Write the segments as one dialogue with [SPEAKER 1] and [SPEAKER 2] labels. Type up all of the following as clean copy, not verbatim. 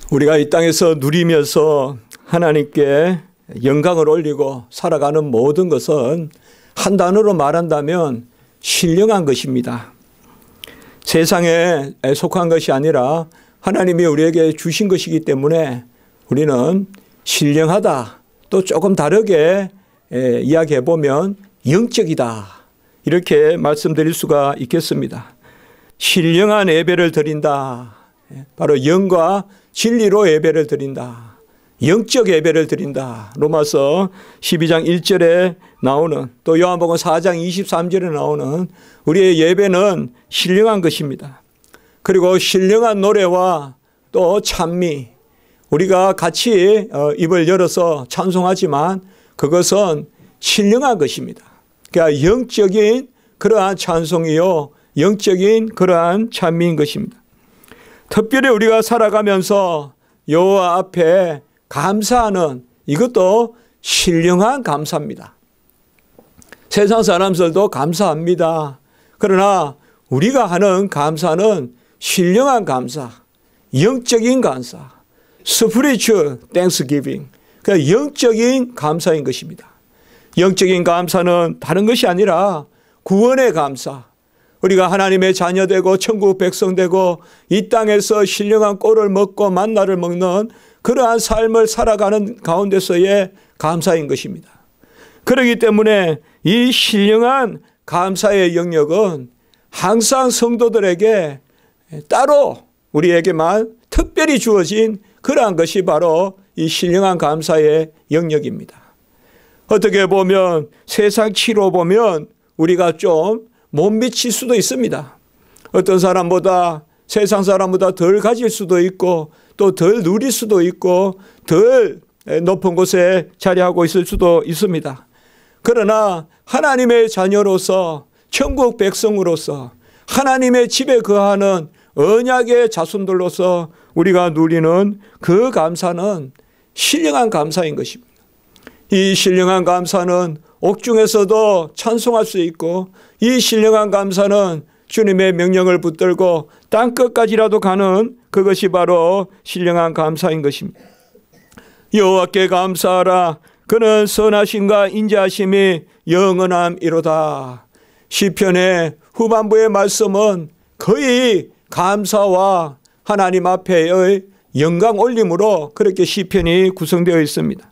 [SPEAKER 1] 우리가 이 땅에서 누리면서 하나님께 영광을 올리고 살아가는 모든 것은 한 단어로 말한다면 신령한 것입니다. 세상에 속한 것이 아니라 하나님이 우리에게 주신 것이기 때문에 우리는 신령하다, 또 조금 다르게 이야기해 보면 영적이다, 이렇게 말씀드릴 수가 있겠습니다. 신령한 예배를 드린다. 바로 영과 진리로 예배를 드린다. 영적 예배를 드린다. 로마서 12장 1절에 나오는, 또 요한복음 4장 23절에 나오는 우리의 예배는 신령한 것입니다. 그리고 신령한 노래와 또 찬미, 우리가 같이 입을 열어서 찬송하지만 그것은 신령한 것입니다. 그러니까 영적인 그러한 찬송이요, 영적인 그러한 찬미인 것입니다. 특별히 우리가 살아가면서 여호와 앞에 감사하는, 이것도 신령한 감사입니다. 세상 사람들도 감사합니다. 그러나 우리가 하는 감사는 신령한 감사, 영적인 감사, spiritual thanksgiving, 그러니까 영적인 감사인 것입니다. 영적인 감사는 다른 것이 아니라 구원의 감사, 우리가 하나님의 자녀되고 천국 백성되고 이 땅에서 신령한 꼴을 먹고 만나를 먹는 그러한 삶을 살아가는 가운데서의 감사인 것입니다. 그렇기 때문에 이 신령한 감사의 영역은 항상 성도들에게 따로 우리에게만 특별히 주어진 그러한 것이 바로 이 신령한 감사의 영역입니다. 어떻게 보면 세상 치로 보면 우리가 좀 못 미칠 수도 있습니다. 어떤 사람보다, 세상 사람보다 덜 가질 수도 있고 또 덜 누릴 수도 있고 덜 높은 곳에 자리하고 있을 수도 있습니다. 그러나 하나님의 자녀로서, 천국 백성으로서, 하나님의 집에 거하는 언약의 자손들로서 우리가 누리는 그 감사는 신령한 감사인 것입니다. 이 신령한 감사는 옥중에서도 찬송할 수 있고, 이 신령한 감사는 주님의 명령을 붙들고 땅끝까지라도 가는 그것이 바로 신령한 감사인 것입니다. 여호와께 감사하라. 그는 선하심과 인자하심이 영원함이로다. 시편의 후반부의 말씀은 거의 감사와 하나님 앞에의 영광 올림으로 그렇게 시편이 구성되어 있습니다.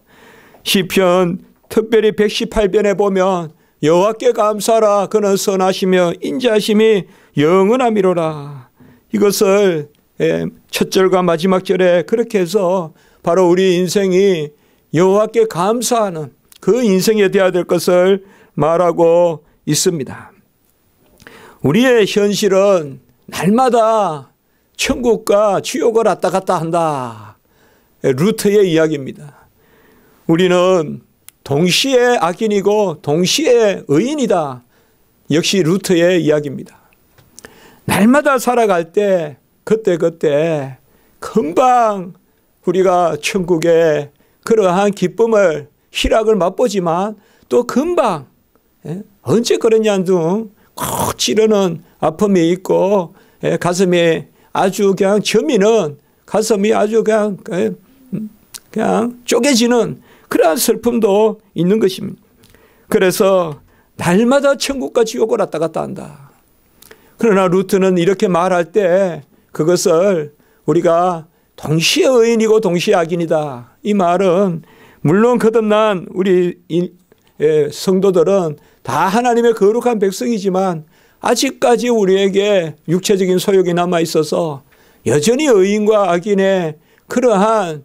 [SPEAKER 1] 시편 특별히 118편에 보면 여호와께 감사하라. 그는 선하시며 인자하심이 영원함이로라. 이것을 첫 절과 마지막 절에 그렇게 해서 바로 우리 인생이 여호와께 감사하는 그 인생이 되어야 될 것을 말하고 있습니다. 우리의 현실은 날마다 천국과 지옥을 왔다 갔다 한다. 루트의 이야기입니다. 우리는 동시에 악인이고 동시에 의인이다. 역시 루트의 이야기입니다. 날마다 살아갈 때 그때 금방 우리가 천국의 그러한 기쁨을, 희락을 맛보지만 또 금방 언제 그러냐 등 꼭 찌르는 아픔이 있고 가슴이 아주 그냥 저미는, 가슴이 아주 그냥 쪼개지는 그러한 슬픔도 있는 것입니다. 그래서 날마다 천국과 지옥을 왔다 갔다 한다. 그러나 루트는 이렇게 말할 때 그것을 우리가 동시에 의인이고 동시에 악인이다. 이 말은 물론 거듭난 우리 성도들은 다 하나님의 거룩한 백성이지만 아직까지 우리에게 육체적인 소욕이 남아 있어서 여전히 의인과 악인의 그러한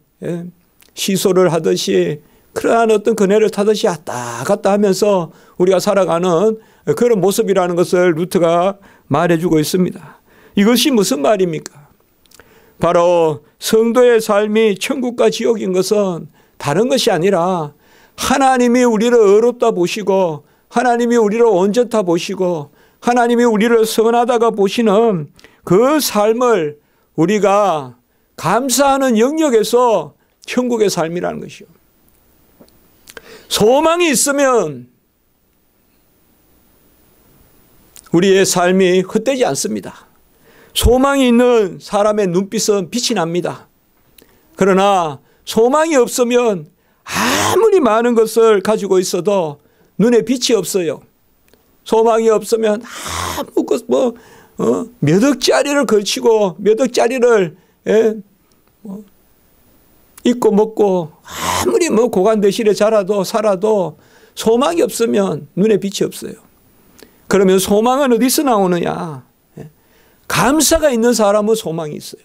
[SPEAKER 1] 시소를 하듯이, 그러한 어떤 그네를 타듯이 왔다 갔다 하면서 우리가 살아가는 그런 모습이라는 것을 루트가 말해주고 있습니다. 이것이 무슨 말입니까? 바로 성도의 삶이 천국과 지옥인 것은 다른 것이 아니라 하나님이 우리를 의롭다 보시고, 하나님이 우리를 온전다 보시고, 하나님이 우리를 선하다가 보시는 그 삶을 우리가 감사하는 영역에서 천국의 삶이라는 것이요. 소망이 있으면 우리의 삶이 헛되지 않습니다. 소망이 있는 사람의 눈빛은 빛이 납니다. 그러나 소망이 없으면 아무리 많은 것을 가지고 있어도 눈에 빛이 없어요. 소망이 없으면 아무것 몇 억짜리를 걸치고 몇 억짜리를 입고 먹고 아무리 고관대실에 살아도 소망이 없으면 눈에 빛이 없어요. 그러면 소망은 어디서 나오느냐? 감사가 있는 사람은 소망이 있어요.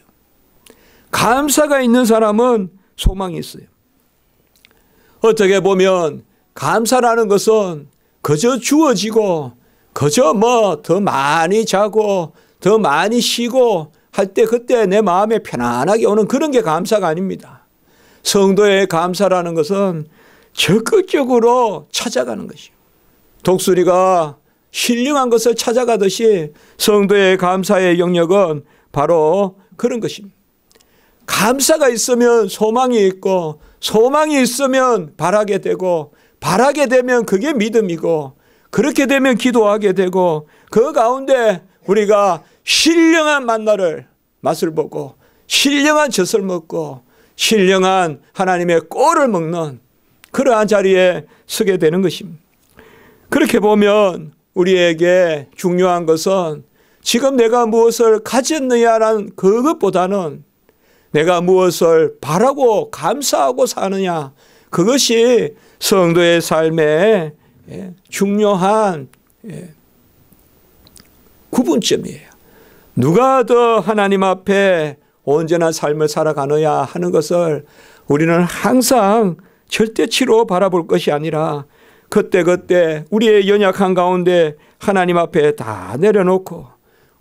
[SPEAKER 1] 감사가 있는 사람은 소망이 있어요. 어떻게 보면 감사라는 것은 그저 주어지고 그저 더 많이 자고 더 많이 쉬고 할 때 그때 내 마음에 편안하게 오는 그런 게 감사가 아닙니다. 성도의 감사라는 것은 적극적으로 찾아가는 것이요. 독수리가 신령한 것을 찾아가듯이 성도의 감사의 영역은 바로 그런 것입니다. 감사가 있으면 소망이 있고 소망이 있으면 바라게 되고 바라게 되면 그게 믿음이고 그렇게 되면 기도하게 되고 그 가운데 우리가 신령한 만나를 맛을 보고 신령한 젖을 먹고 신령한 하나님의 꼴을 먹는 그러한 자리에 서게 되는 것입니다. 그렇게 보면 우리에게 중요한 것은 지금 내가 무엇을 가졌느냐라는 그것보다는 내가 무엇을 바라고 감사하고 사느냐, 그것이 성도의 삶의 중요한 구분점이에요. 누가 더 하나님 앞에 온전한 삶을 살아가느냐 하는 것을 우리는 항상 절대치로 바라볼 것이 아니라 그때그때 우리의 연약한 가운데 하나님 앞에 다 내려놓고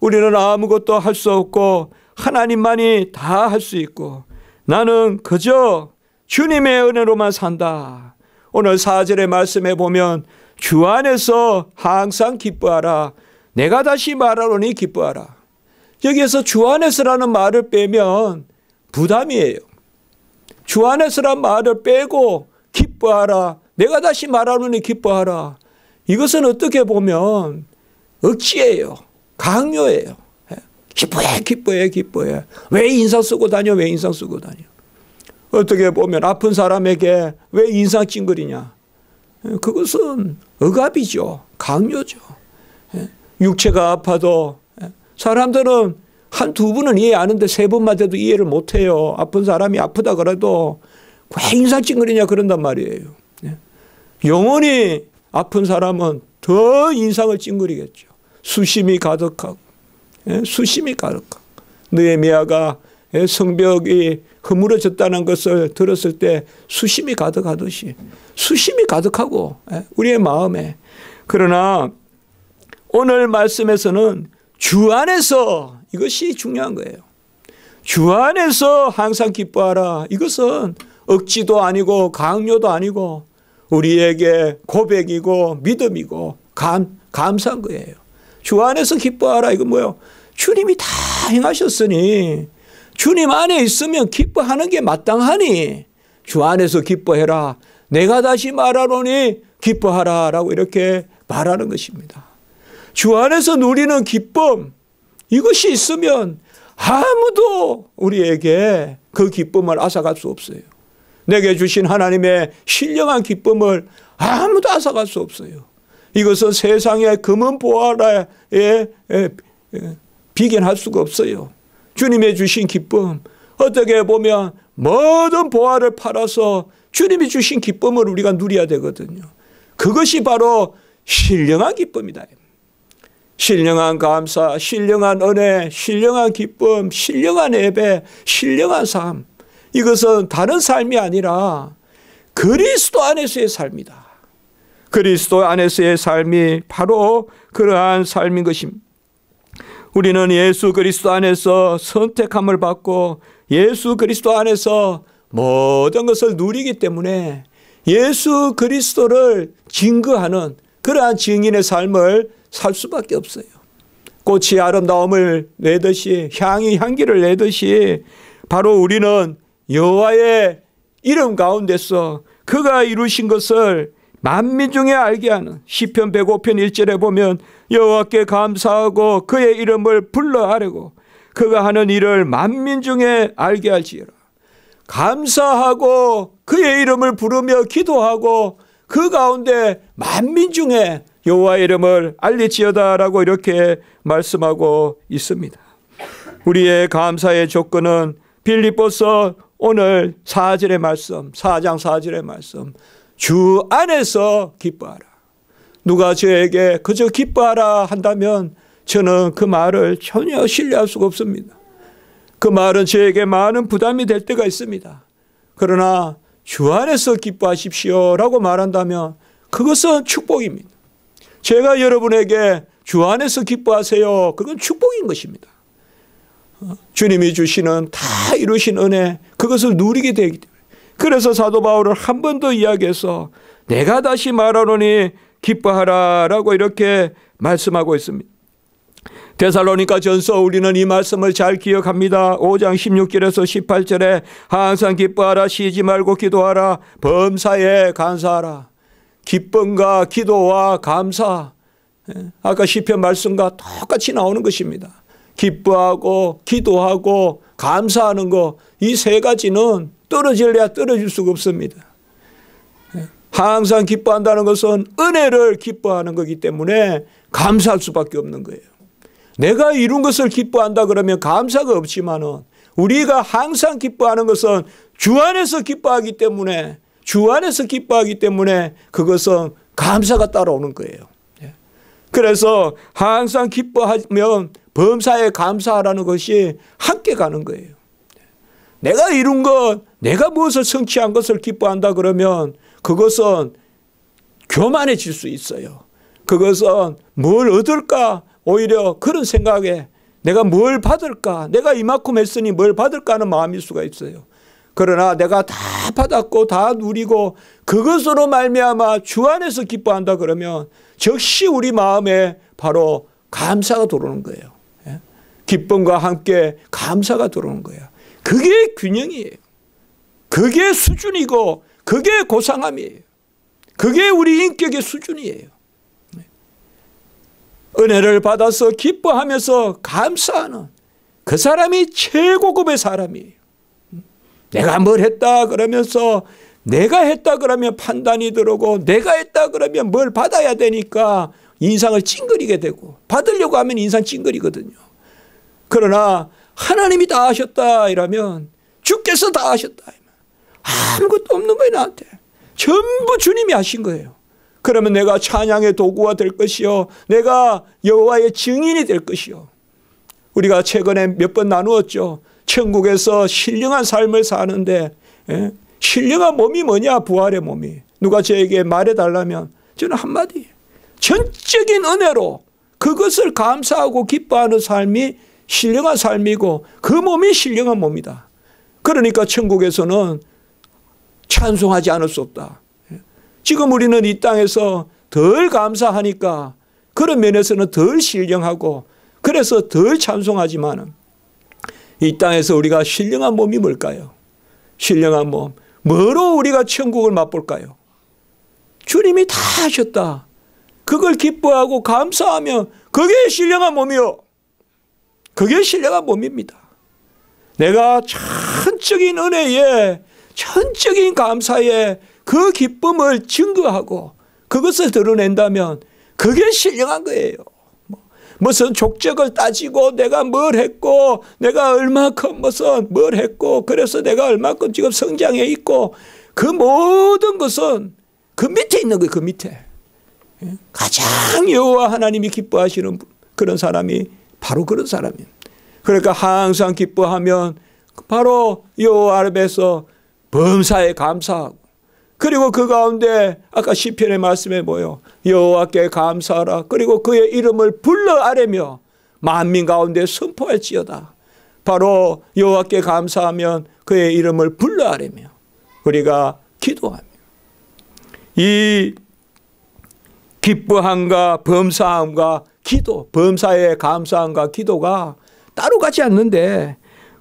[SPEAKER 1] 우리는 아무것도 할 수 없고 하나님만이 다 할 수 있고 나는 그저 주님의 은혜로만 산다. 오늘 4절의 말씀에 보면 주 안에서 항상 기뻐하라. 내가 다시 말하노니 기뻐하라. 여기에서 주 안에서라는 말을 빼면 부담이에요. 주 안에서란 말을 빼고 기뻐하라. 내가 다시 말하노니 기뻐하라. 이것은 어떻게 보면 억지예요. 강요예요. 기뻐해 기뻐해 기뻐해. 왜 인상 쓰고 다녀? 왜 인상 쓰고 다녀? 어떻게 보면 아픈 사람에게 왜 인상 찡그리냐? 그것은 억압이죠. 강요죠. 육체가 아파도 사람들은 한두 분은 이해하는데 세 번만 돼도 이해를 못해요. 아픈 사람이 아프다 그래도 왜 인상 찡그리냐 그런단 말이에요. 영원히 아픈 사람은 더 인상을 찡그리겠죠. 수심이 가득하고 수심이 가득하고 느헤미야가 성벽이 허물어졌다는 것을 들었을 때 수심이 가득하듯이 수심이 가득하고 우리의 마음에. 그러나 오늘 말씀에서는 주 안에서 이것이 중요한 거예요. 주 안에서 항상 기뻐하라. 이것은 억지도 아니고 강요도 아니고 우리에게 고백이고 믿음이고 감사한 거예요. 주 안에서 기뻐하라. 이건 뭐예요? 주님이 다 행하셨으니 주님 안에 있으면 기뻐하는 게 마땅하니 주 안에서 기뻐해라. 내가 다시 말하노니 기뻐하라 라고 이렇게 말하는 것입니다. 주 안에서 누리는 기쁨, 이것이 있으면 아무도 우리에게 그 기쁨을 앗아갈 수 없어요. 내게 주신 하나님의 신령한 기쁨을 아무도 앗아갈 수 없어요. 이것은 세상의 금은 보화에 비견할 수가 없어요. 주님의 주신 기쁨, 어떻게 보면 모든 보화를 팔아서 주님이 주신 기쁨을 우리가 누려야 되거든요. 그것이 바로 신령한 기쁨이다. 신령한 감사, 신령한 은혜, 신령한 기쁨, 신령한 예배, 신령한 삶. 이것은 다른 삶이 아니라 그리스도 안에서의 삶이다. 그리스도 안에서의 삶이 바로 그러한 삶인 것입니다. 우리는 예수 그리스도 안에서 선택함을 받고 예수 그리스도 안에서 모든 것을 누리기 때문에 예수 그리스도를 증거하는 그러한 증인의 삶을 살 수밖에 없어요. 꽃이 아름다움을 내듯이 향이 향기를 내듯이 바로 우리는 여호와의 이름 가운데서 그가 이루신 것을 만민 중에 알게 하는 시편 105편 1절에 보면 여호와께 감사하고 그의 이름을 불러하려고 그가 하는 일을 만민 중에 알게 할지어라. 감사하고 그의 이름을 부르며 기도하고 그 가운데 만민 중에 여호와의 이름을 알릴지어다라고 이렇게 말씀하고 있습니다. 우리의 감사의 조건은 빌립보서 오늘 4절의 말씀, 4장 4절의 말씀, 주 안에서 기뻐하라. 누가 저에게 그저 기뻐하라 한다면 저는 그 말을 전혀 신뢰할 수가 없습니다. 그 말은 저에게 많은 부담이 될 때가 있습니다. 그러나 주 안에서 기뻐하십시오라고 말한다면 그것은 축복입니다. 제가 여러분에게 주 안에서 기뻐하세요. 그건 축복인 것입니다. 주님이 주시는 다 이루신 은혜, 그것을 누리게 되기 때문에. 그래서 사도 바울은 한 번 더 이야기해서 내가 다시 말하노니 기뻐하라라고 이렇게 말씀하고 있습니다. 데살로니가 전서 우리는 이 말씀을 잘 기억합니다. 5장 16절에서 18절에 항상 기뻐하라, 쉬지 말고 기도하라, 범사에 감사하라. 기쁨과 기도와 감사, 아까 시편 말씀과 똑같이 나오는 것입니다. 기뻐하고 기도하고 감사하는 거, 이 세 가지는 떨어질래야 떨어질 수가 없습니다. 항상 기뻐한다는 것은 은혜를 기뻐하는 거기 때문에 감사할 수밖에 없는 거예요. 내가 이룬 것을 기뻐한다 그러면 감사가 없지만은 우리가 항상 기뻐하는 것은 주 안에서 기뻐하기 때문에, 주 안에서 기뻐하기 때문에 그것은 감사가 따라오는 거예요. 그래서 항상 기뻐하면 범사에 감사하라는 것이 함께 가는 거예요. 내가 이룬 것, 내가 무엇을 성취한 것을 기뻐한다 그러면 그것은 교만해질 수 있어요. 그것은 뭘 얻을까? 오히려 그런 생각에 내가 뭘 받을까? 내가 이만큼 했으니 뭘 받을까 하는 마음일 수가 있어요. 그러나 내가 다 받았고 다 누리고 그것으로 말미암아 주 안에서 기뻐한다 그러면 즉시 우리 마음에 바로 감사가 들어오는 거예요. 기쁨과 함께 감사가 들어오는 거예요. 그게 균형이에요. 그게 수준이고 그게 고상함이에요. 그게 우리 인격의 수준이에요. 은혜를 받아서 기뻐하면서 감사하는 그 사람이 최고급의 사람이에요. 내가 뭘 했다 그러면서 내가 했다 그러면 판단이 들어오고 내가 했다 그러면 뭘 받아야 되니까 인상을 찡그리게 되고 받으려고 하면 인상 찡그리거든요. 그러나 하나님이 다 하셨다 이러면 주께서 다 하셨다. 아무것도 없는 거예요 나한테. 전부 주님이 하신 거예요. 그러면 내가 찬양의 도구가 될 것이요. 내가 여호와의 증인이 될 것이요. 우리가 최근에 몇 번 나누었죠. 천국에서 신령한 삶을 사는데 신령한 몸이 뭐냐? 부활의 몸이. 누가 저에게 말해달라면 저는 한마디. 전적인 은혜로 그것을 감사하고 기뻐하는 삶이 신령한 삶이고 그 몸이 신령한 몸이다. 그러니까 천국에서는 찬송하지 않을 수 없다. 지금 우리는 이 땅에서 덜 감사하니까 그런 면에서는 덜 신령하고 그래서 덜 찬송하지만 이 땅에서 우리가 신령한 몸이 뭘까요? 신령한 몸. 뭐로 우리가 천국을 맛볼까요? 주님이 다 하셨다. 그걸 기뻐하고 감사하면 그게 신령한 몸이요. 그게 신령한 몸입니다. 내가 전적인 은혜에 전적인 감사에 그 기쁨을 증거하고 그것을 드러낸다면 그게 신령한 거예요. 무슨 족적을 따지고 내가 뭘 했고 내가 얼마큼 무슨 뭘 했고 그래서 내가 얼마큼 지금 성장해 있고 그 모든 것은 그 밑에 있는 거예요. 그 밑에. 가장 여호와 하나님이 기뻐하시는 그런 사람이 바로 그런 사람이에요. 그러니까 항상 기뻐하면 바로 여호와 앞에서 범사에 감사하고 그리고 그 가운데 아까 시편의 말씀에 뭐요? 여호와께 감사하라. 그리고 그의 이름을 불러 아뢰며 만민 가운데 선포할지어다. 바로 여호와께 감사하면 그의 이름을 불러 아뢰며 우리가 기도하며 이 기뻐함과 범사함과 기도, 범사의 감사함과 기도가 따로 가지 않는데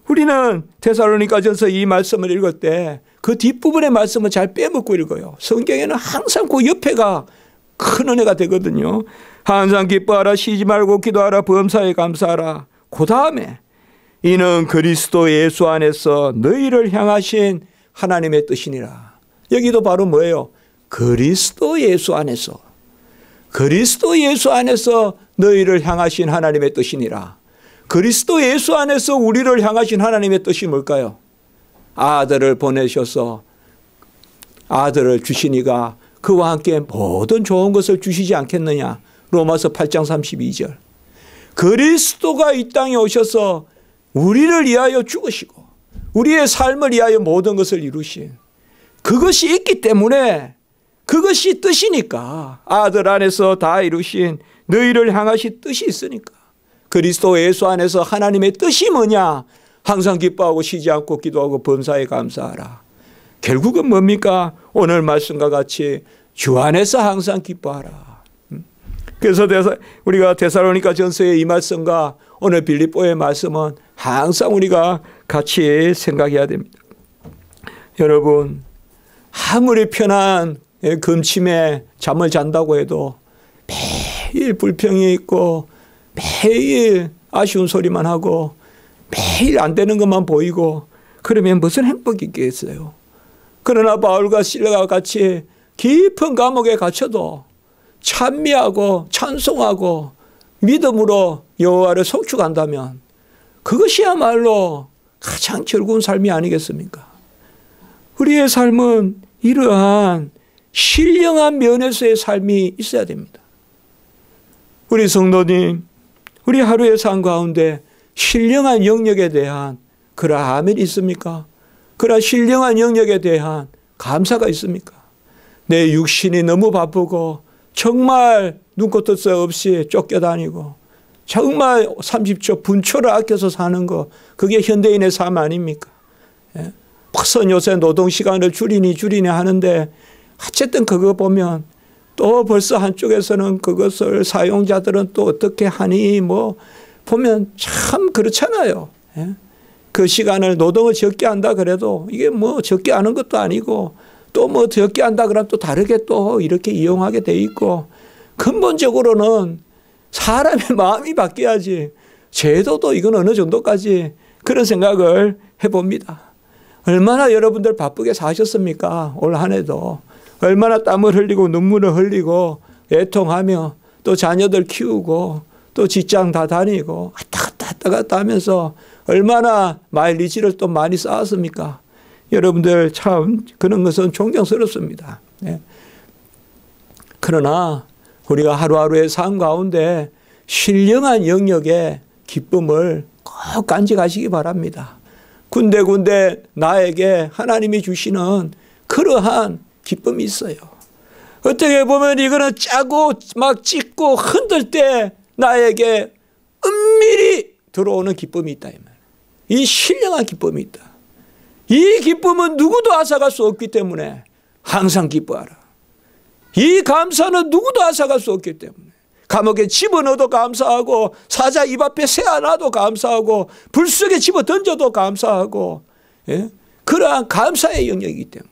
[SPEAKER 1] 우리는 데살로니가전서 이 말씀을 읽을 때 그 뒷부분의 말씀은 잘 빼먹고 읽어요. 성경에는 항상 그 옆에가 큰 은혜가 되거든요. 항상 기뻐하라, 쉬지 말고 기도하라, 범사에 감사하라. 그 다음에 이는 그리스도 예수 안에서 너희를 향하신 하나님의 뜻이니라. 여기도 바로 뭐예요? 그리스도 예수 안에서. 그리스도 예수 안에서 너희를 향하신 하나님의 뜻이니라. 그리스도 예수 안에서 우리를 향하신 하나님의 뜻이 뭘까요? 아들을 보내셔서 아들을 주시니가 그와 함께 모든 좋은 것을 주시지 않겠느냐. 로마서 8장 32절. 그리스도가 이 땅에 오셔서 우리를 위하여 죽으시고 우리의 삶을 위하여 모든 것을 이루신 그것이 있기 때문에, 그것이 뜻이니까, 아들 안에서 다 이루신 너희를 향하신 뜻이 있으니까, 그리스도 예수 안에서 하나님의 뜻이 뭐냐? 항상 기뻐하고 쉬지 않고 기도하고 범사에 감사하라. 결국은 뭡니까? 오늘 말씀과 같이 주 안에서 항상 기뻐하라. 그래서 우리가 데살로니가 전서의 이 말씀과 오늘 빌립보의 말씀은 항상 우리가 같이 생각해야 됩니다. 여러분, 아무리 편한 금침에 잠을 잔다고 해도 매일 불평이 있고 매일 아쉬운 소리만 하고 매일 안 되는 것만 보이고 그러면 무슨 행복이 있겠어요? 그러나 바울과 실라와 같이 깊은 감옥에 갇혀도 찬미하고 찬송하고 믿음으로 여호와를 송축한다면 그것이야말로 가장 즐거운 삶이 아니겠습니까? 우리의 삶은 이러한 신령한 면에서의 삶이 있어야 됩니다. 우리 성도님, 우리 하루의 삶 가운데 신령한 영역에 대한 그러함이 있습니까? 그러한 신령한 영역에 대한 감사가 있습니까? 내 육신이 너무 바쁘고 정말 눈코 뜰 새 없이 쫓겨다니고 정말 30초 분초를 아껴서 사는 거, 그게 현대인의 삶 아닙니까? 무슨 요새 노동시간을 줄이니 하는데 어쨌든 그거 보면 또 벌써 한쪽에서는 그것을 사용자들은 또 어떻게 하니 뭐 보면 참 그렇잖아요. 그 시간을 노동을 적게 한다 그래도 이게 뭐 적게 하는 것도 아니고 또 뭐 적게 한다 그러면 또 다르게 또 이렇게 이용하게 돼 있고, 근본적으로는 사람의 마음이 바뀌어야지 제도도 이건 어느 정도까지, 그런 생각을 해봅니다. 얼마나 여러분들 바쁘게 사셨습니까? 올 한 해도 얼마나 땀을 흘리고 눈물을 흘리고 애통하며 또 자녀들 키우고 또 직장 다 다니고 왔다 갔다 하면서 얼마나 마일리지를 또 많이 쌓았습니까? 여러분들 참 그런 것은 존경스럽습니다. 그러나 우리가 하루하루의 삶 가운데 신령한 영역의 기쁨을 꼭 간직하시기 바랍니다. 군데군데 나에게 하나님이 주시는 그러한 기쁨이 있어요. 어떻게 보면 이거는 짜고 막 찢고 흔들 때 나에게 은밀히 들어오는 기쁨이 있다. 이 신령한 기쁨이 있다. 이 기쁨은 누구도 앗아갈 수 없기 때문에 항상 기뻐하라. 이 감사는 누구도 앗아갈 수 없기 때문에 감옥에 집어넣어도 감사하고 사자 입 앞에 세워놔도 감사하고 불 속에 집어 던져도 감사하고, 그러한 감사의 영역이기 때문에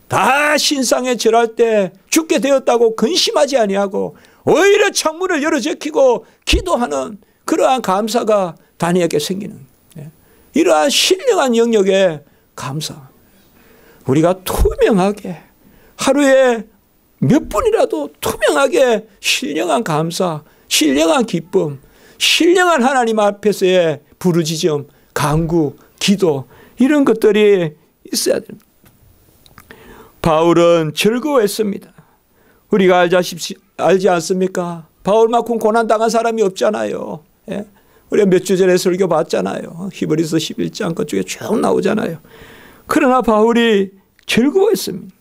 [SPEAKER 1] 다 신상에 절할 때 죽게 되었다고 근심하지 아니하고 오히려 창문을 열어 제키고 기도하는 그러한 감사가 다니엘에게 생기는, 이러한 신령한 영역의 감사. 우리가 투명하게 하루에 몇 분이라도 투명하게 신령한 감사, 신령한 기쁨, 신령한 하나님 앞에서의 부르짖음, 간구, 기도, 이런 것들이 있어야 됩니다. 바울은 즐거워했습니다. 우리가 알지 않습니까? 바울만큼 고난당한 사람이 없잖아요. 우리가 몇 주 전에 설교 봤잖아요. 히브리서 11장 그쪽에 쭉 나오잖아요. 그러나 바울이 즐거워했습니다.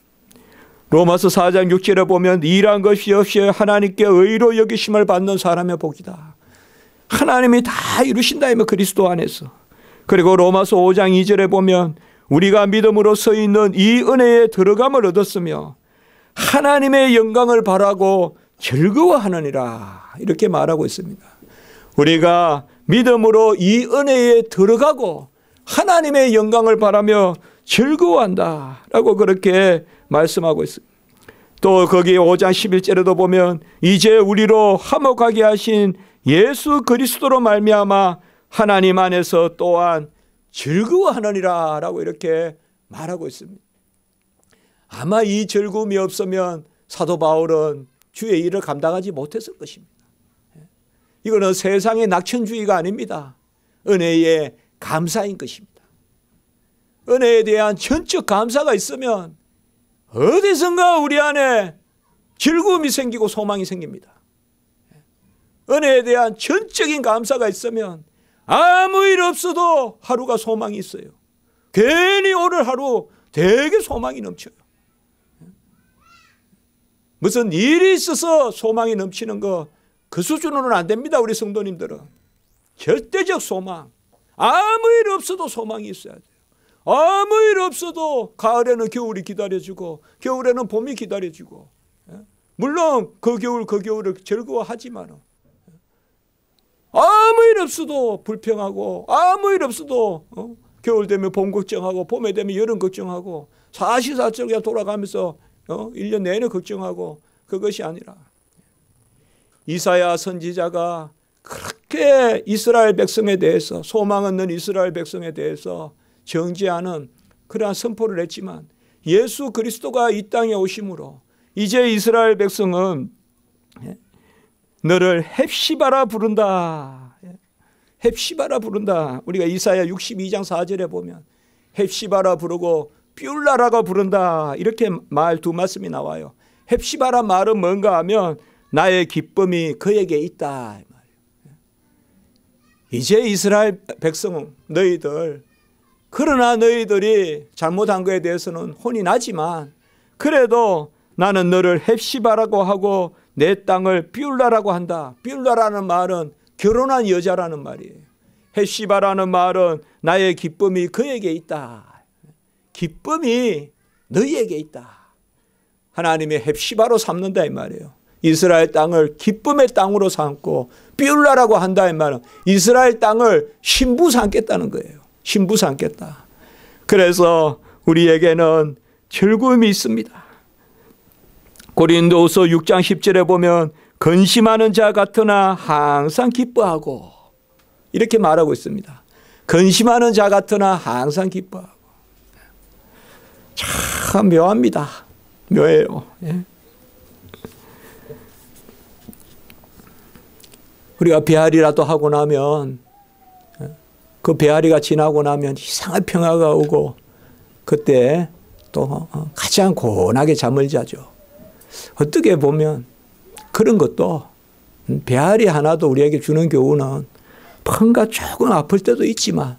[SPEAKER 1] 로마서 4장 6절에 보면 일한 것이 없이 하나님께 의로 여기심을 받는 사람의 복이다. 하나님이 다 이루신다면 그리스도 안에서. 그리고 로마서 5장 2절에 보면 우리가 믿음으로 서 있는 이 은혜에 들어감을 얻었으며 하나님의 영광을 바라고 즐거워하느니라, 이렇게 말하고 있습니다. 우리가 믿음으로 이 은혜에 들어가고 하나님의 영광을 바라며 즐거워한다라고 그렇게 말씀하고 있습니다. 또 거기 5장 11절에도 보면 이제 우리로 화목하게 하신 예수 그리스도로 말미암아 하나님 안에서 또한 즐거워하느니라 라고 이렇게 말하고 있습니다. 아마 이 즐거움이 없으면 사도 바울은 주의 일을 감당하지 못했을 것입니다. 이거는 세상의 낙천주의가 아닙니다. 은혜의 감사인 것입니다. 은혜에 대한 전적 감사가 있으면 어디선가 우리 안에 즐거움이 생기고 소망이 생깁니다. 은혜에 대한 전적인 감사가 있으면 아무 일 없어도 하루가 소망이 있어요. 괜히 오늘 하루 되게 소망이 넘쳐요. 무슨 일이 있어서 소망이 넘치는 거 그 수준으로는 안 됩니다. 우리 성도님들은. 절대적 소망. 아무 일 없어도 소망이 있어야 돼요. 아무 일 없어도 가을에는 겨울이 기다려지고 겨울에는 봄이 기다려지고, 물론 그 겨울을 즐거워하지만 아무 일 없어도 불평하고 아무 일 없어도 겨울 되면 봄 걱정하고 봄에 되면 여름 걱정하고 사시사철 돌아가면서 1년 내내 걱정하고, 그것이 아니라 이사야 선지자가 그렇게 이스라엘 백성에 대해서, 소망 없는 이스라엘 백성에 대해서 정죄하는 그러한 선포를 했지만, 예수 그리스도가 이 땅에 오심으로 이제 이스라엘 백성은 너를 헵시바라 부른다. 헵시바라 부른다. 우리가 이사야 62장 4절에 보면 헵시바라 부르고 뷸라라고 부른다. 이렇게 말 두 말씀이 나와요. 헵시바라 말은 뭔가 하면 나의 기쁨이 그에게 있다. 이제 이스라엘 백성은 너희들, 그러나 너희들이 잘못한 것에 대해서는 혼이 나지만 그래도 나는 너를 헵시바라고 하고 내 땅을 뷸라라고 한다. 뷸라라는 말은 결혼한 여자라는 말이에요. 헵시바라는 말은 나의 기쁨이 그에게 있다. 기쁨이 너희에게 있다. 하나님의 헵시바로 삼는다 이 말이에요. 이스라엘 땅을 기쁨의 땅으로 삼고 뷸라라고 한다 이 말은 이스라엘 땅을 신부 삼겠다는 거예요. 신부 삼겠다. 그래서 우리에게는 즐거움이 있습니다. 고린도후서 6장 10절에 보면 근심하는 자 같으나 항상 기뻐하고, 이렇게 말하고 있습니다. 근심하는 자 같으나 항상 기뻐하고. 참 묘합니다. 묘해요. 예. 우리가 배앓이라도 하고 나면, 그 배앓이가 지나고 나면 이상한 평화가 오고 그때 또 가장 고운하게 잠을 자죠. 어떻게 보면 그런 것도, 배앓이 하나도 우리에게 주는 교훈은 뭔가 조금 아플 때도 있지만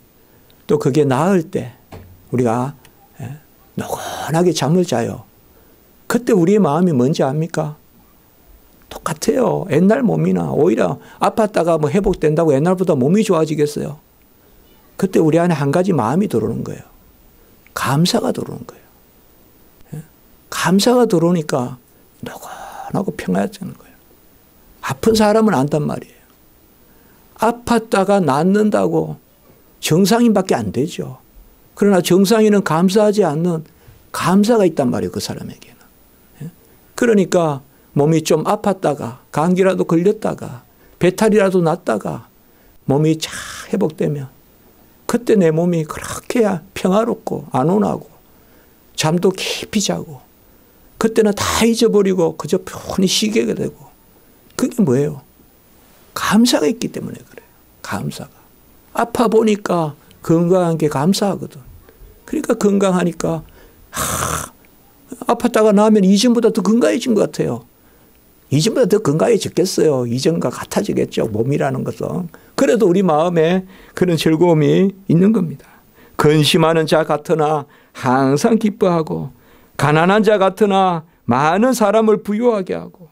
[SPEAKER 1] 또 그게 나을 때 우리가 노곤하게 잠을 자요. 그때 우리의 마음이 뭔지 압니까? 똑같아요. 옛날 몸이나 오히려 아팠다가 뭐 회복된다고 옛날보다 몸이 좋아지겠어요? 그때 우리 안에 한 가지 마음이 들어오는 거예요. 감사가 들어오는 거예요. 감사가 들어오니까 노곤하고 평화해지는 거예요. 아픈 사람은 안단 말이에요. 아팠다가 낫는다고 정상인밖에 안 되죠. 그러나 정상인은 감사하지 않는 감사가 있단 말이에요. 그 사람에게는. 그러니까 몸이 좀 아팠다가 감기라도 걸렸다가 배탈이라도 났다가 몸이 잘 회복되면 그때 내 몸이 그렇게 평화롭고 안온하고 잠도 깊이 자고 그때는 다 잊어버리고 그저 편히 쉬게 되고, 그게 뭐예요? 감사가 있기 때문에 그래요. 감사가. 아파 보니까 건강한 게 감사하거든. 그러니까 건강하니까 아팠다가 나면 이전보다 더 건강해진 것 같아요. 이전보다 더 건강해졌겠어요. 이전과 같아지겠죠. 몸이라는 것은. 그래도 우리 마음에 그런 즐거움이 있는 겁니다. 근심하는 자 같으나 항상 기뻐하고, 가난한 자 같으나 많은 사람을 부유하게 하고,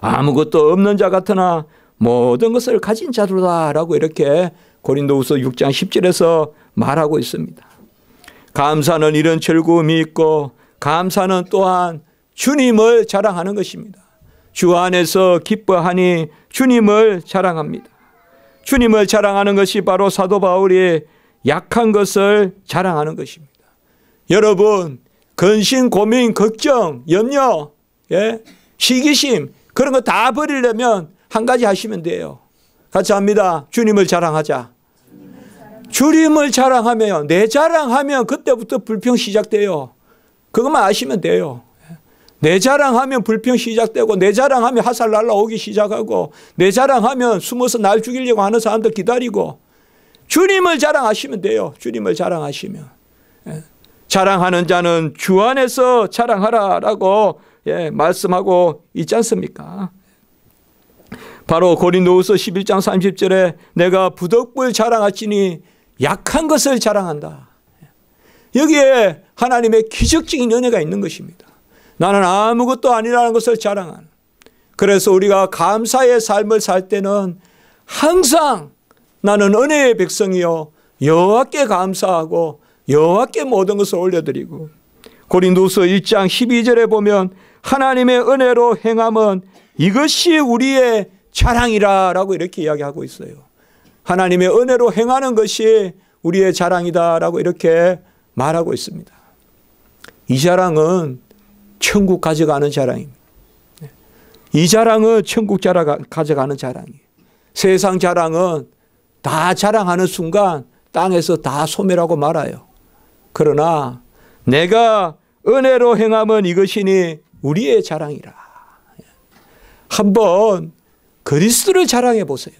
[SPEAKER 1] 아무것도 없는 자 같으나 모든 것을 가진 자로다라고 이렇게 고린도후서 6장 10절에서 말하고 있습니다. 감사는 이런 즐거움이 있고, 감사는 또한 주님을 자랑하는 것입니다. 주 안에서 기뻐하니 주님을 자랑합니다. 주님을 자랑하는 것이 바로 사도 바울이 약한 것을 자랑하는 것입니다. 여러분, 근심, 고민, 걱정, 염려, 시기심, 그런 거 다 버리려면 한 가지 하시면 돼요. 같이 합니다. 주님을 자랑하자. 주님을 자랑하면, 내 자랑하면 그때부터 불평 시작돼요. 그것만 아시면 돼요. 내 자랑하면 불평 시작되고, 내 자랑하면 화살 날라오기 시작하고, 내 자랑하면 숨어서 날 죽이려고 하는 사람들 기다리고, 주님을 자랑하시면 돼요. 주님을 자랑하시면. 자랑하는 자는 주 안에서 자랑하라라고 말씀하고 있지 않습니까? 바로 고린도후서 11장 30절에 내가 부덕불 자랑하시니 약한 것을 자랑한다. 여기에 하나님의 기적적인 은혜가 있는 것입니다. 나는 아무것도 아니라는 것을 자랑하는. 그래서 우리가 감사의 삶을 살 때는 항상 나는 은혜의 백성이요 여호와께 감사하고 여호와께 모든 것을 올려드리고, 고린도서 1장 12절에 보면 하나님의 은혜로 행함은 이것이 우리의 자랑이라라고 이렇게 이야기하고 있어요. 하나님의 은혜로 행하는 것이 우리의 자랑이다라고 이렇게 말하고 있습니다. 이 자랑은 천국 가져가는 자랑입니다. 이 자랑은 천국 가져가는 자랑이에요. 세상 자랑은 다 자랑하는 순간 땅에서 다 소멸하고 말아요. 그러나 내가 은혜로 행함은 이것이니 우리의 자랑이라. 한번 그리스도를 자랑해 보세요.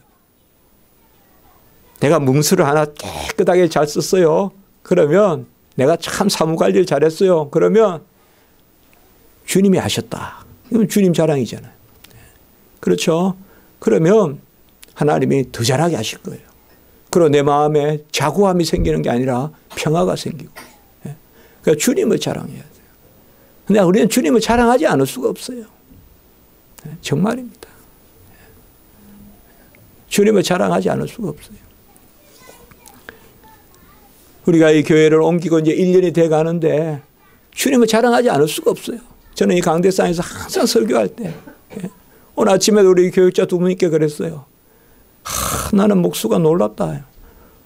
[SPEAKER 1] 내가 문서를 하나 깨끗하게 잘 썼어요. 그러면 내가 참 사무관리를 잘했어요. 그러면 주님이 하셨다. 이건 주님 자랑이잖아요. 그렇죠? 그러면 하나님이 더 잘하게 하실 거예요. 그리고 내 마음에 자고함이 생기는 게 아니라 평화가 생기고. 그러니까 주님을 자랑해야 돼요. 근데 우리는 주님을 자랑하지 않을 수가 없어요. 정말입니다. 주님을 자랑하지 않을 수가 없어요. 우리가 이 교회를 옮기고 이제 1년이 돼 가는데 주님을 자랑하지 않을 수가 없어요. 저는 이 강대상에서 항상 설교할 때 오늘 아침에도 우리 교육자 두 분께 그랬어요. 나는 목수가 놀랍다.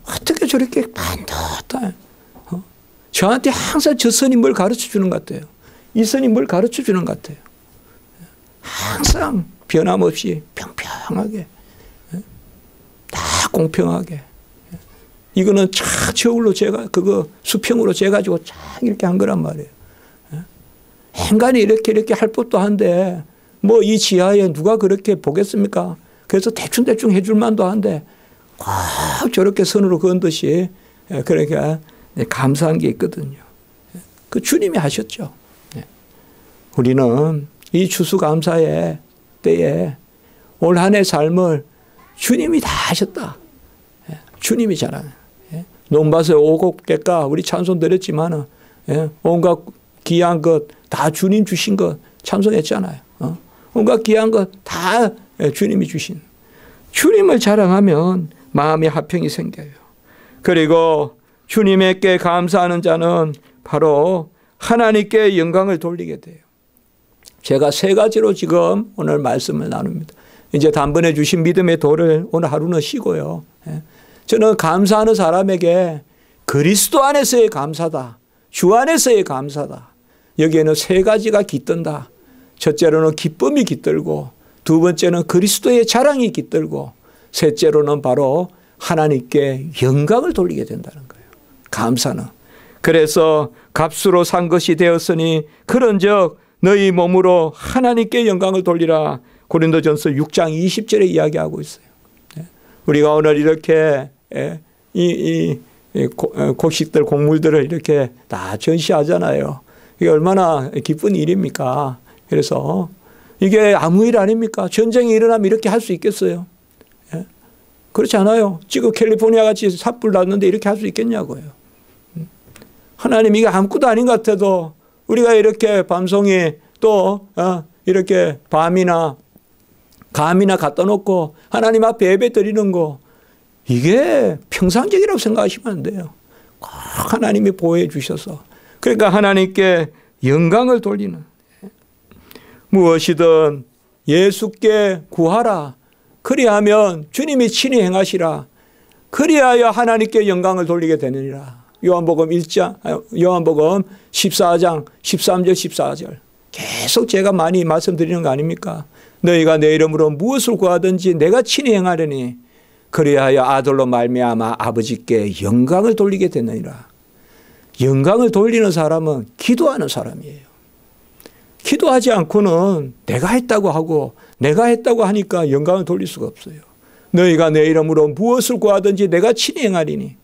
[SPEAKER 1] 어떻게 저렇게 반듯해. 저한테 항상 저 선이 뭘 가르쳐 주는 것 같아요. 이 선이 뭘 가르쳐 주는 것 같아요. 항상 변함없이 평평하게, 다 공평하게. 이거는 차 저울로 제가 그거 수평으로 재가지고 쫙 이렇게 한 거란 말이에요. 인간이 이렇게 할 법도 한데 뭐 이 지하에 누가 그렇게 보겠습니까? 그래서 대충 해줄 만도 한데 꼭 저렇게 선으로 그은 듯이 그러니까 감사한 게 있거든요. 그 주님이 하셨죠. 우리는 이 추수감사의 때에 올 한 해 삶을 주님이 다 하셨다. 주님이 자랑해. 논밭에 오곡개가 우리 찬송 드렸지만 온갖 귀한 것 다 주님 주신 것 찬송했잖아요. 온갖 귀한 것 다 주님이 주신. 주님을 자랑하면 마음의 화평이 생겨요. 그리고 주님에게 감사하는 자는 바로 하나님께 영광을 돌리게 돼요. 제가 세 가지로 지금 오늘 말씀을 나눕니다. 이제 단번에 주신 믿음의 돌을 오늘 하루는 쉬고요. 저는 감사하는 사람에게 그리스도 안에서의 감사다. 주 안에서의 감사다. 여기에는 세 가지가 깃든다. 첫째로는 기쁨이 깃들고, 두 번째는 그리스도의 자랑이 깃들고, 셋째로는 바로 하나님께 영광을 돌리게 된다는 거예요. 감사는. 그래서 값으로 산 것이 되었으니 그런즉 너희 몸으로 하나님께 영광을 돌리라. 고린도전서 6장 20절에 이야기하고 있어요. 우리가 오늘 이렇게 이 곡식들, 곡물들을 이렇게 다 전시하잖아요. 이게 얼마나 기쁜 일입니까? 그래서 이게 아무 일 아닙니까? 전쟁이 일어나면 이렇게 할 수 있겠어요? 그렇지 않아요. 지금 캘리포니아 같이 삽불 났는데 이렇게 할 수 있겠냐고요. 하나님 이게 아무것도 아닌 것 같아도 우리가 이렇게 밤송이 또 이렇게 밤이나 감이나 갖다 놓고 하나님 앞에 예배 드리는 거, 이게 평상적이라고 생각하시면 안 돼요. 꼭 하나님이 보호해 주셔서. 그러니까 하나님께 영광을 돌리는. 무엇이든 예수께 구하라. 그리하면 주님이 친히 행하시라. 그리하여 하나님께 영광을 돌리게 되느니라. 요한복음 14장 13절 14절. 계속 제가 많이 말씀드리는 거 아닙니까? 너희가 내 이름으로 무엇을 구하든지 내가 친히 행하려니 그리하여 아들로 말미암아 아버지께 영광을 돌리게 되느니라. 영광을 돌리는 사람은 기도하는 사람이에요. 기도하지 않고는 내가 했다고 하고 내가 했다고 하니까 영광을 돌릴 수가 없어요. 너희가 내 이름으로 무엇을 구하든지 내가 친히 행하리니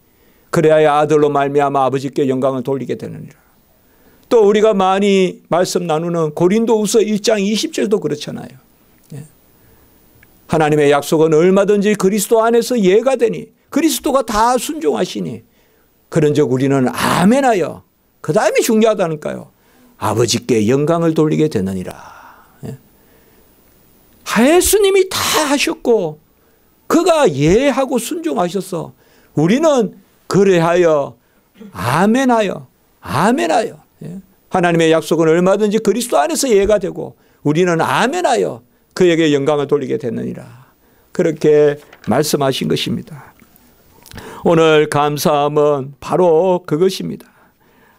[SPEAKER 1] 그래야 아들로 말미암아 아버지께 영광을 돌리게 되느니라. 또 우리가 많이 말씀 나누는 고린도후서 1장 20절도 그렇잖아요. 하나님의 약속은 얼마든지 그리스도 안에서 예가 되니 그리스도가 다 순종하시니 그런즉 우리는 아멘하여 그 다음이 중요하다니까요. 아버지께 영광을 돌리게 되느니라. 예수님이 다 하셨고 그가 예하고 순종하셔서 우리는 그래하여 아멘하여 하나님의 약속은 얼마든지 그리스도 안에서 예가 되고 우리는 아멘하여 그에게 영광을 돌리게 됐느니라. 그렇게 말씀하신 것입니다. 오늘 감사함은 바로 그것입니다.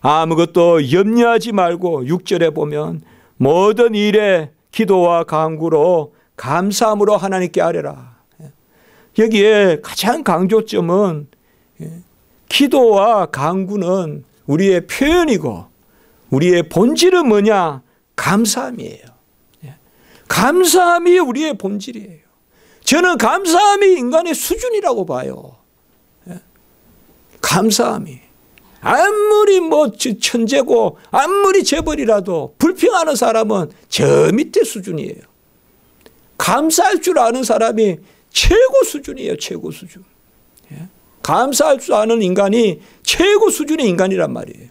[SPEAKER 1] 아무것도 염려하지 말고 6절에 보면 모든 일에 기도와 간구로 감사함으로 하나님께 아뢰라. 여기에 가장 강조점은 기도와 간구는 우리의 표현이고 우리의 본질은 뭐냐? 감사함이에요. 감사함이 우리의 본질이에요. 저는 감사함이 인간의 수준이라고 봐요. 감사함이. 아무리 천재고 아무리 재벌이라도 불평하는 사람은 저 밑에 수준이에요. 감사할 줄 아는 사람이 최고 수준이에요. 최고 수준. 감사할 줄 아는 인간이 최고 수준의 인간이란 말이에요.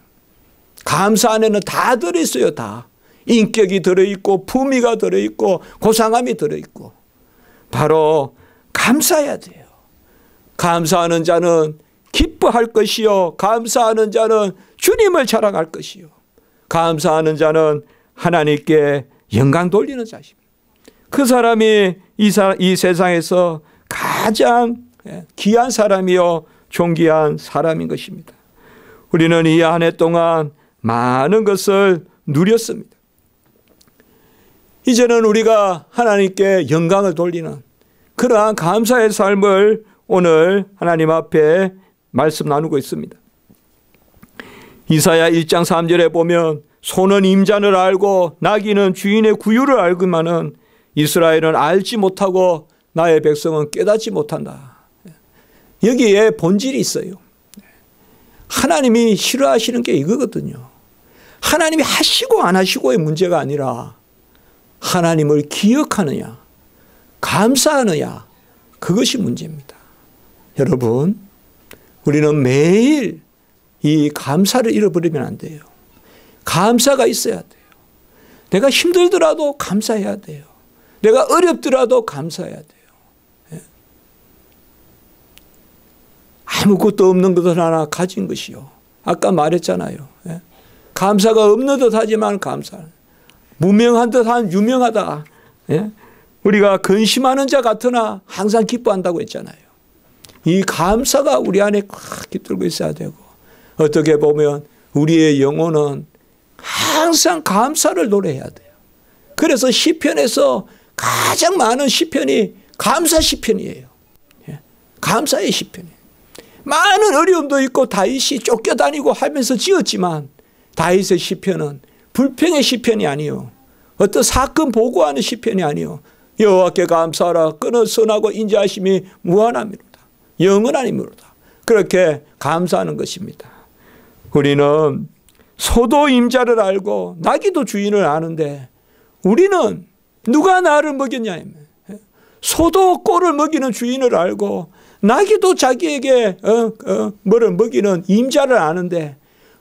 [SPEAKER 1] 감사 안에는 다 들어있어요. 다. 인격이 들어있고 품위가 들어있고 고상함이 들어있고 바로 감사해야 돼요. 감사하는 자는 기뻐할 것이요 감사하는 자는 주님을 자랑할 것이요 감사하는 자는 하나님께 영광 돌리는 자십니다. 그 사람이 이 세상에서 가장 귀한 사람이요 존귀한 사람인 것입니다. 우리는 이 한 해 동안 많은 것을 누렸습니다. 이제는 우리가 하나님께 영광을 돌리는 그러한 감사의 삶을 오늘 하나님 앞에 말씀 나누고 있습니다. 이사야 1장 3절에 보면 소는 임자를 알고 나귀는 주인의 구유를 알지만은 이스라엘은 알지 못하고 나의 백성은 깨닫지 못한다. 여기에 본질이 있어요. 하나님이 싫어하시는 게 이거거든요. 하나님이 하시고 안 하시고의 문제가 아니라 하나님을 기억하느냐 감사하느냐 그것이 문제입니다. 여러분 우리는 매일 이 감사를 잃어버리면 안 돼요. 감사가 있어야 돼요. 내가 힘들더라도 감사해야 돼요. 내가 어렵더라도 감사해야 돼요. 아무것도 없는 것을 하나 가진 것이요. 아까 말했잖아요. 감사가 없는 듯 하지만 감사. 무명한 듯한 유명하다. 우리가 근심하는 자 같으나 항상 기뻐한다고 했잖아요. 이 감사가 우리 안에 꽉 깃들고 있어야 되고 어떻게 보면 우리의 영혼은 항상 감사를 노래해야 돼요. 그래서 시편에서 가장 많은 시편이 감사 시편이에요. 감사의 시편이에요. 많은 어려움도 있고 다윗이 쫓겨다니고 하면서 지었지만 다윗의 시편은 불평의 시편이 아니요. 어떤 사건 보고하는 시편이 아니요. 여호와께 감사하라. 그는 선하고 인자하심이 무한함이로다. 영원함이로다. 그렇게 감사하는 것입니다. 우리는 소도 임자를 알고 나귀도 주인을 아는데 우리는 누가 나를 먹였냐. 소도 꼴을 먹이는 주인을 알고 나귀도 자기에게 뭐를 먹이는 임자를 아는데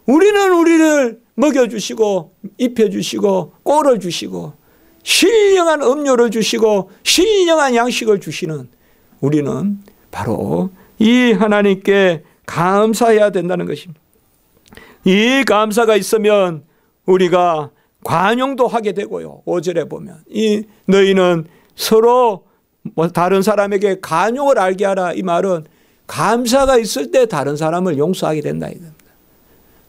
[SPEAKER 1] 우리는 우리를 먹여주시고 입혀주시고 꼴을 주시고 신령한 음료를 주시고 신령한 양식을 주시는 우리는 바로 이 하나님께 감사해야 된다는 것입니다. 이 감사가 있으면 우리가 관용도 하게 되고요. 5절에 보면 너희는 서로 다른 사람에게 관용을 알게 하라. 이 말은 감사가 있을 때 다른 사람을 용서하게 된다 이겁니다.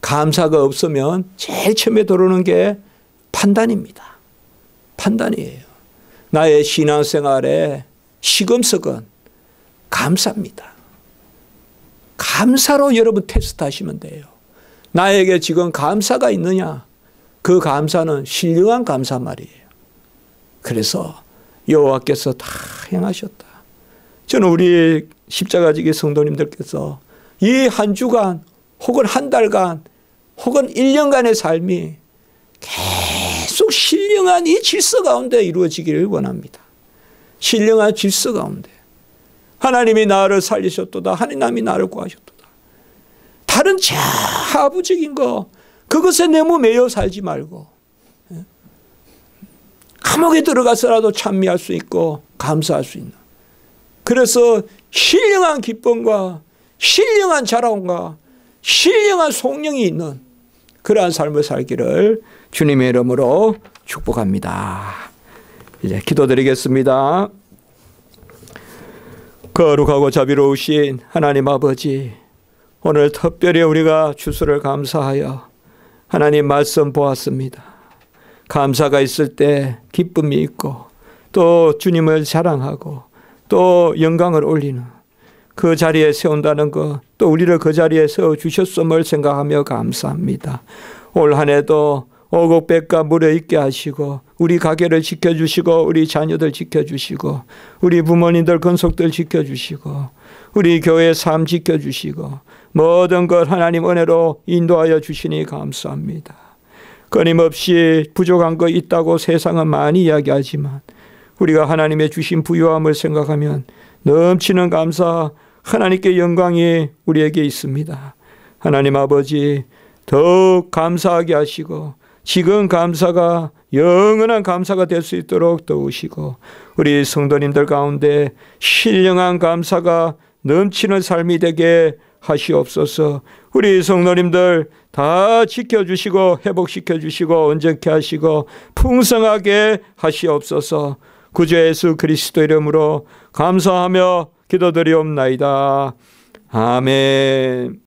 [SPEAKER 1] 감사가 없으면 제일 처음에 들어오는 게 판단입니다. 판단이에요. 나의 신앙생활에 시금석은 감사입니다. 감사로 여러분 테스트하시면 돼요. 나에게 지금 감사가 있느냐? 그 감사는 신령한 감사 말이에요. 그래서 여호와께서 다 행하셨다. 저는 우리 십자가지기 성도님들께서 이 한 주간 혹은 한 달간 혹은 1년간의 삶이 계속 신령한 이 질서 가운데 이루어지기를 원합니다. 신령한 질서 가운데. 하나님이 나를 살리셨도다. 하나님이 나를 구하셨도다. 다른 하부적인 거 그것에 너무 매여 살지 말고 감옥에 들어가서라도 찬미할 수 있고 감사할 수 있는, 그래서 신령한 기쁨과 신령한 자랑과 신령한 속령이 있는 그러한 삶을 살기를 주님의 이름으로 축복합니다. 이제 기도드리겠습니다. 거룩하고 자비로우신 하나님 아버지, 오늘 특별히 우리가 주수를 감사하여 하나님 말씀 보았습니다. 감사가 있을 때 기쁨이 있고 또 주님을 자랑하고 또 영광을 올리는 그 자리에 세운다는 것, 또 우리를 그 자리에 세워주셨음을 생각하며 감사합니다. 올 한 해도 오곡백과 물에 있게 하시고 우리 가게를 지켜주시고 우리 자녀들 지켜주시고 우리 부모님들 건속들 지켜주시고 우리 교회 삶 지켜주시고 모든 것 하나님 은혜로 인도하여 주시니 감사합니다. 끊임없이 부족한 거 있다고 세상은 많이 이야기하지만 우리가 하나님의 주신 부유함을 생각하면 넘치는 감사, 하나님께 영광이 우리에게 있습니다. 하나님 아버지, 더욱 감사하게 하시고 지금 감사가 영원한 감사가 될 수 있도록 도우시고 우리 성도님들 가운데 신령한 감사가 넘치는 삶이 되게 하시옵소서. 우리 성도님들 다 지켜주시고 회복시켜주시고 온전케 하시고 풍성하게 하시옵소서. 구주 예수 그리스도 이름으로 감사하며 기도드리옵나이다. 아멘.